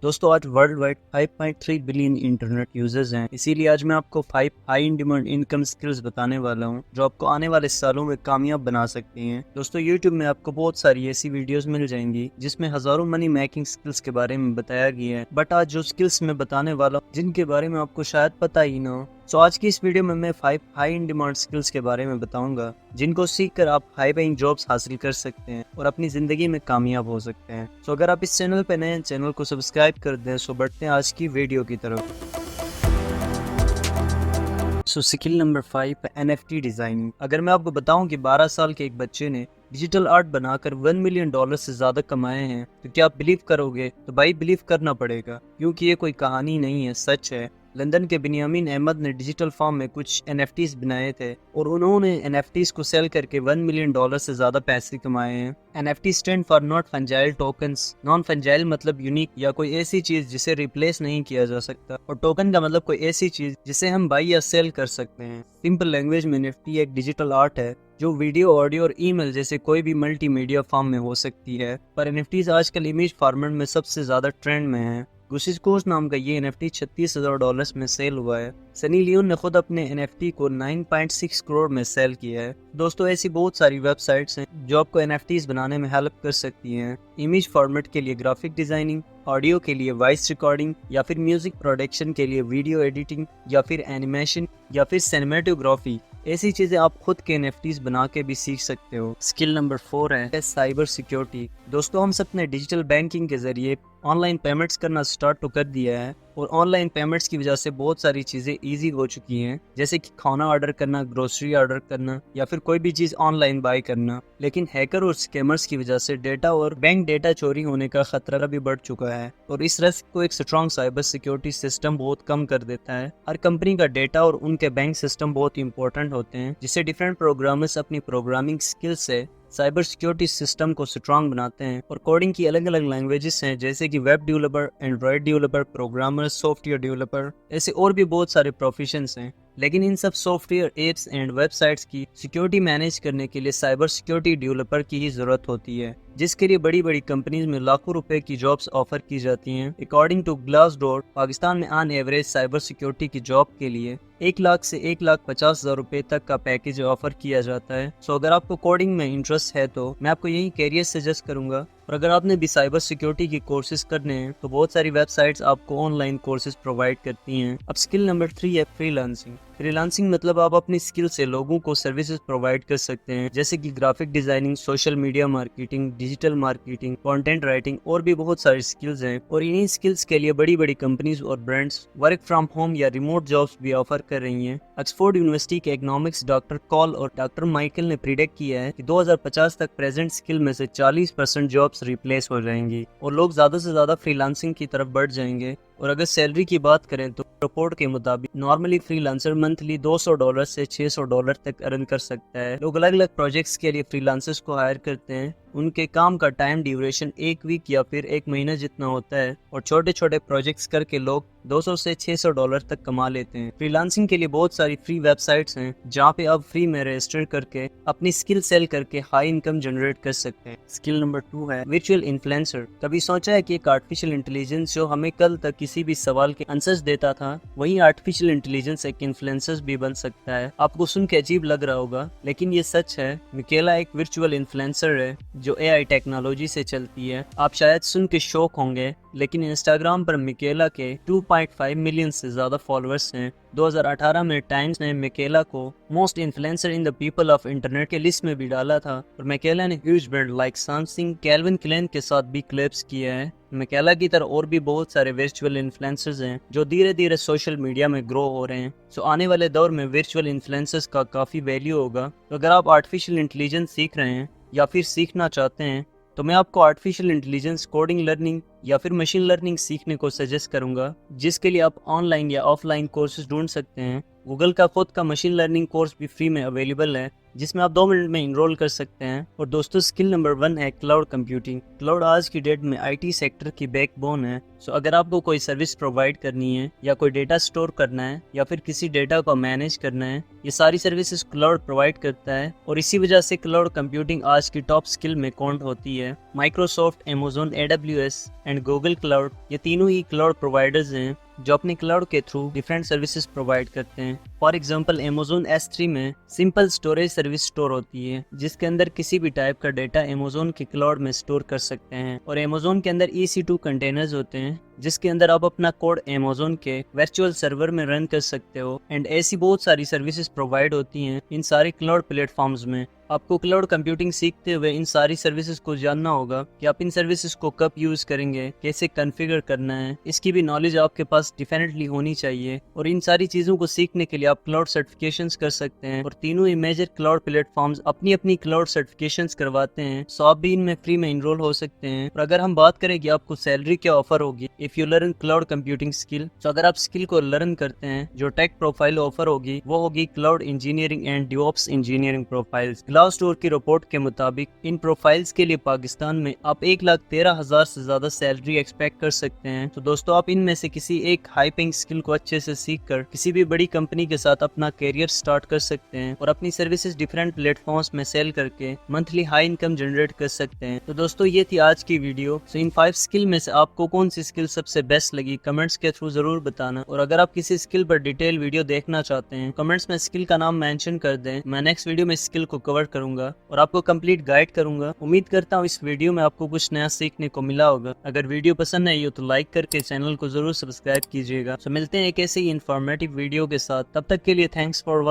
दोस्तों आज world wide 5.3 billion internet users हैं, इसीलिए आज मैं आपको 5 high in demand income skills बताने वाला हूं जो आपको आने वाले सालों में कामयाब बना सकती हैं। दोस्तों यूट्यूब में आपको बहुत सारी ऐसी वीडियोस मिल जाएंगी जिसमें हजारों मनी मेकिंग स्किल्स के बारे में बताया गया है, बट आज जो स्किल्स मैं बताने वाला हूँ जिनके बारे में आपको शायद पता ही ना हो। सो आज की इस वीडियो में मैं 5 हाई इन डिमांड स्किल्स के बारे में बताऊंगा जिनको सीखकर आप हाई पेइंग जॉब्स हासिल कर सकते हैं और अपनी जिंदगी में कामयाब हो सकते हैं। सो अगर आप इस चैनल पे नए हैं, चैनल को सब्सक्राइब कर दें। सो बढ़ते हैं आज की वीडियो की तरफ। So skill number 5 NFT designing. अगर मैं आपको बताऊं कि 12 साल के एक बच्चे ने डिजिटल आर्ट बनाकर $1 मिलियन से ज्यादा कमाए हैं तो क्या आप बिलीव करोगे? तो भाई बिलीव करना पड़ेगा, क्योंकि ये कोई कहानी नहीं है, सच है। लंदन के बिन्यामीन अहमद ने डिजिटल फॉर्म में कुछ NFTs बनाए थे और उन्होंने NFTs को सेल करके $1 मिलियन से ज्यादा पैसे कमाए हैं। NFT stand for not fungible tokens. Non fungible मतलब यूनिक या कोई ऐसी चीज जिसे रिप्लेस नहीं किया जा सकता, और टोकन का मतलब कोई ऐसी चीज जिसे हम बाई या सेल कर सकते हैं। सिंपल लैंग्वेज में NFT एक डिजिटल आर्ट है जो वीडियो, ऑडियो और ईमेल जैसे कोई भी मल्टीमीडिया फॉर्म में हो सकती है, पर NFTs आजकल इमेज फॉर्मेट में सबसे ज्यादा ट्रेंड में है। गुशिश कोर्स नाम का ये NFT $36,000 में सेल हुआ है। सनी लियोन ने खुद अपने NFT को 9.6 करोड़ में सेल किया है। दोस्तों ऐसी बहुत सारी वेबसाइट्स हैं जो आपको NFTs बनाने में हेल्प कर सकती हैं। इमेज फॉर्मेट के लिए ग्राफिक डिजाइनिंग, ऑडियो के लिए वॉइस रिकॉर्डिंग, या फिर म्यूजिक प्रोडक्शन के लिए वीडियो एडिटिंग, या फिर एनिमेशन, या फिर सिनेमेटोग्राफी। ऐसी चीजें आप खुद के NFTs बना के भी सीख सकते हो। स्किल नंबर 4 है साइबर सिक्योरिटी। दोस्तों हम सब ने डिजिटल बैंकिंग के जरिए ऑनलाइन पेमेंट्स करना स्टार्ट तो कर दिया है, और ऑनलाइन पेमेंट्स की वजह से बहुत सारी चीज़ें इजी हो चुकी हैं, जैसे कि खाना ऑर्डर करना, ग्रोसरी ऑर्डर करना, या फिर कोई भी चीज़ ऑनलाइन बाय करना। लेकिन हैकर और स्कैमर्स की वजह से डेटा और बैंक डेटा चोरी होने का खतरा भी बढ़ चुका है, और इस रिस्क को एक स्ट्रॉन्ग साइबर सिक्योरिटी सिस्टम बहुत कम कर देता है। हर कंपनी का डेटा और उनके बैंक सिस्टम बहुत इंपॉर्टेंट होते हैं, जिससे डिफरेंट प्रोग्रामर्स अपनी प्रोग्रामिंग स्किल से साइबर सिक्योरिटी सिस्टम को स्ट्रॉन्ग बनाते हैं। और कोडिंग की अलग अलग लैंग्वेजेस हैं, जैसे कि web developer, Android developer, programmer, software developer, ऐसे और भी बहुत सारे प्रोफेशंस हैं। लेकिन इन सब सॉफ्टवेयर, एप्स एंड वेबसाइट्स की सिक्योरिटी मैनेज करने के लिए साइबर सिक्योरिटी डेवलपर की ही जरूरत होती है, जिसके लिए बड़ी बड़ी कंपनीज में लाखों रुपए की जॉब्स ऑफर की जाती हैं। अकॉर्डिंग टू ग्लासडोर, पाकिस्तान में ऑन एवरेज साइबर सिक्योरिटी की जॉब के लिए 1 लाख से 1,50,000 रुपए तक का पैकेज ऑफर किया जाता है। सो अगर आपको कोडिंग में इंटरेस्ट है तो मैं आपको यही कैरियर सजेस्ट करूंगा। और अगर आपने भी साइबर सिक्योरिटी की कोर्सेज करने हैं तो बहुत सारी वेबसाइट्स आपको ऑनलाइन कोर्सेज प्रोवाइड करती हैं। अब स्किल नंबर 3 है फ्रीलांसिंग। फ्रीलांसिंग मतलब आप अपनी स्किल से लोगों को सर्विसेज प्रोवाइड कर सकते हैं, जैसे कि graphic designing, social media marketing, digital marketing, content writing, और भी बहुत सारी स्किल्स हैं। और इन्हीं स्किल्स के लिए बड़ी बड़ी कंपनीज और ब्रांड्स वर्क फ्रॉम होम या रिमोट जॉब्स भी ऑफर कर रही हैं। ऑक्सफोर्ड यूनिवर्सिटी के इकोनॉमिक्स डॉक्टर कॉल और डॉक्टर माइकल ने प्रिडिक्ट किया है कि 2050 तक प्रेजेंट स्किल में से 40% जॉब्स रिप्लेस हो जाएंगी और लोग ज्यादा से ज्यादा फ्रीलांसिंग की तरफ बढ़ जाएंगे। और अगर सैलरी की बात करें तो रिपोर्ट के मुताबिक नॉर्मली फ्रीलांसर मंथली $200 से $600 तक अर्न कर सकता है। लोग अलग अलग प्रोजेक्ट्स के लिए फ्रीलांसर्स को हायर करते हैं। उनके काम का टाइम ड्यूरेशन 1 वीक या फिर 1 महीना जितना होता है, और छोटे छोटे प्रोजेक्ट्स करके लोग $200 से $600 तक कमा लेते हैं। फ्रीलांसिंग के लिए बहुत सारी फ्री वेबसाइट्स हैं जहाँ पे आप फ्री में रजिस्टर करके अपनी स्किल सेल करके हाई इनकम जनरेट कर सकते हैं। स्किल नंबर 2 है वर्चुअल इन्फ्लुएंसर। कभी सोचा है कि एक आर्टिफिशियल इंटेलिजेंस जो हमें कल तक किसी भी सवाल के आंसर्स देता था, वही आर्टिफिशियल इंटेलिजेंस एक इन्फ्लुएंसर भी बन सकता है। आपको सुन के अजीब लग रहा होगा, लेकिन ये सच है। मिकेला एक वर्चुअल इन्फ्लुएंसर है जो AI टेक्नोलॉजी से चलती है। आप शायद सुन के शौक होंगे, लेकिन इंस्टाग्राम पर मिकेला के 2.5 मिलियन से ज्यादा फॉलोअर्स हैं। 2018 में टाइम्स ने मिकेला को most influencer in the people of internet के लिस्ट में भी डाला था। और मिकेला ने huge brand like Samsung, Calvin Klein के साथ भी क्लिप्स किया है। मिकेला की तरह और भी बहुत सारे वर्चुअल इन्फ्लुएंसर्स हैं जो धीरे धीरे सोशल मीडिया में ग्रो हो रहे हैं। सो आने वाले दौर में वर्चुअल इन्फ्लुएंसर्स का काफी वैल्यू होगा। तो अगर आप आर्टिफिशियल इंटेलिजेंस सीख रहे हैं या फिर सीखना चाहते हैं तो मैं आपको आर्टिफिशियल इंटेलिजेंस, कोडिंग लर्निंग या फिर मशीन लर्निंग सीखने को सजेस्ट करूंगा, जिसके लिए आप ऑनलाइन या ऑफलाइन कोर्सेज ढूंढ सकते हैं। गूगल का खुद का मशीन लर्निंग कोर्स भी फ्री में अवेलेबल है, जिसमें आप 2 मिनट में इनरोल कर सकते हैं। और दोस्तों, स्किल नंबर 1 है क्लाउड कंप्यूटिंग। क्लाउड आज की डेट में आईटी सेक्टर की बैकबोन है। सो अगर आपको कोई सर्विस प्रोवाइड करनी है, या कोई डेटा स्टोर करना है, या फिर किसी डेटा को मैनेज करना है, ये सारी सर्विसेज क्लाउड प्रोवाइड करता है। और इसी वजह से क्लाउड कंप्यूटिंग आज की टॉप स्किल में काउंट होती है। Microsoft, Amazon AWS and Google cloud, ये तीनों ही क्लाउड प्रोवाइडर्स हैं जो अपने क्लाउड के थ्रू डिफरेंट सर्विसेज प्रोवाइड करते हैं। फॉर एग्जांपल, अमेजोन S3 में सिंपल स्टोरेज सर्विस स्टोर होती है, जिसके अंदर किसी भी टाइप का डेटा अमेजोन के क्लाउड में स्टोर कर सकते हैं। और अमेजोन के अंदर EC2 कंटेनर्स होते हैं, जिसके अंदर आप अपना कोड अमेजोन के वर्चुअल सर्वर में रन कर सकते हो। एंड ऐसी बहुत सारी सर्विसेज प्रोवाइड होती हैं इन सारे क्लाउड प्लेटफॉर्म्स में। आपको क्लाउड कंप्यूटिंग सीखते हुए इन सारी सर्विसेज को जानना होगा कि आप इन सर्विसेज को कब यूज करेंगे, कैसे कॉन्फ़िगर करना है, इसकी भी नॉलेज आपके पास डेफिनेटली होनी चाहिए। और इन सारी चीज़ों को सीखने के लिए आप क्लाउड सर्टिफिकेशंस कर सकते हैं। और तीनों ही मेजर क्लाउड प्लेटफॉर्म्स अपनी अपनी क्लाउड सर्टिफिकेशंस करवाते हैं, सो आप भी इनमें फ्री में इनरोल हो सकते हैं। और अगर हम बात करें कि आपको सैलरी क्या ऑफर होगी if you learn cloud computing skill, तो अगर आप स्किल को लर्न करते हैं, जो टेक प्रोफाइल ऑफर होगी वो होगी cloud engineering and DevOps engineering profiles. Glassdoor की रिपोर्ट के मुताबिक इन प्रोफाइल्स के लिए पाकिस्तान में आप 1,13,000 से ज्यादा सैलरी एक्सपेक्ट कर सकते हैं। तो दोस्तों, आप इनमें से किसी एक हाई पेइंग स्किल को अच्छे से सीखकर किसी भी बड़ी कंपनी के साथ अपना करियर स्टार्ट कर सकते हैं और अपनी सर्विसेज डिफरेंट प्लेटफॉर्म्स में सेल करके मंथली हाई इनकम जनरेट कर सकते हैं। तो दोस्तों, ये थी आज की वीडियो। सो इन 5 स्किल में से आपको कौन सी स्किल सबसे बेस्ट लगी, कमेंट्स के थ्रू जरूर बताना। और अगर आप किसी स्किल पर डिटेल वीडियो देखना चाहते हैं, कमेंट्स में स्किल का नाम मेंशन कर दें। मैं नेक्स्ट वीडियो में स्किल को कवर करूंगा और आपको कंप्लीट गाइड करूंगा। उम्मीद करता हूँ इस वीडियो में आपको कुछ नया सीखने को मिला होगा। अगर वीडियो पसंद आई हो तो लाइक करके चैनल को जरूर सब्सक्राइब कीजिएगा। तो मिलते हैं एक ऐसे ही इंफॉर्मेटिव वीडियो के साथ। तब तक के लिए थैंक्स फॉर